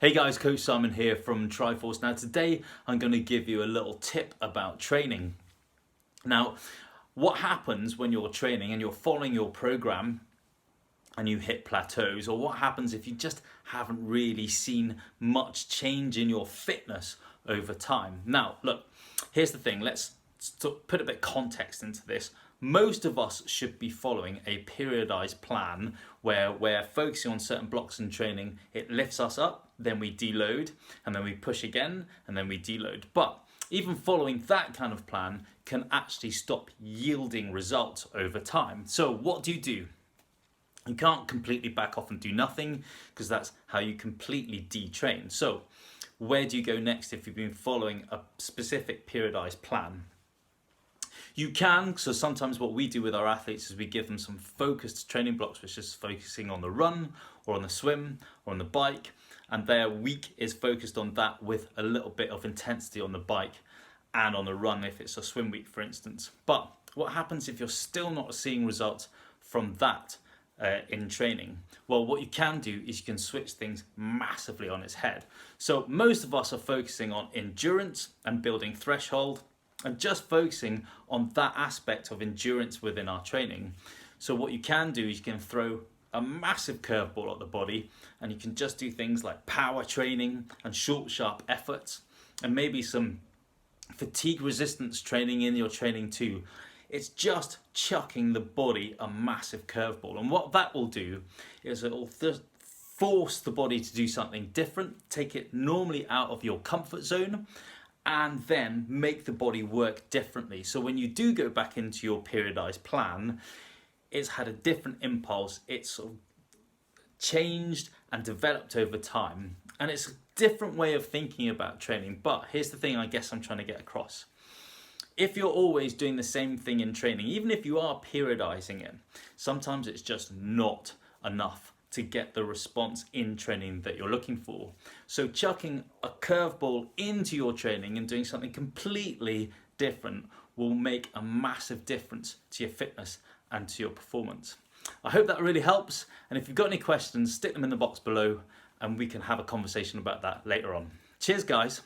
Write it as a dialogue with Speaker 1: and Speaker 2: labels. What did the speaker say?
Speaker 1: Hey guys, Coach Simon here from Triforce. Now today I'm going to give you a little tip about training. Now, what happens when you're training and you're following your program and you hit plateaus, or what happens if you just haven't really seen much change in your fitness over time? Now, look, here's the thing. Let's put a bit of context into this. Most of us should be following a periodized plan where we're focusing on certain blocks in training. It lifts us up, then we deload, and then we push again, and then we deload. But even following that kind of plan can actually stop yielding results over time. So what do? You can't completely back off and do nothing, because that's how you completely detrain. So where do you go next if you've been following a specific periodized plan? You can, so sometimes what we do with our athletes is we give them some focused training blocks, which is focusing on the run or on the swim or on the bike, and their week is focused on that with a little bit of intensity on the bike and on the run if it's a swim week, for instance. But what happens if you're still not seeing results from that in training? Well, what you can do is you can switch things massively on its head. So most of us are focusing on endurance and building threshold, and just focusing on that aspect of endurance within our training. So what you can do is you can throw a massive curveball at the body, and you can just do things like power training and short, sharp efforts, and maybe some fatigue resistance training in your training too. It's just chucking the body a massive curveball. And what that will do is it will force the body to do something different, take it normally out of your comfort zone, and then make the body work differently. So when you do go back into your periodized plan, it's had a different impulse. It's sort of changed and developed over time. And it's a different way of thinking about training. But here's the thing I guess I'm trying to get across. If you're always doing the same thing in training, even if you are periodizing it, sometimes it's just not enough to get the response in training that you're looking for. So chucking a curveball into your training and doing something completely different will make a massive difference to your fitness and to your performance. I hope that really helps, and if you've got any questions, stick them in the box below and we can have a conversation about that later on. Cheers guys.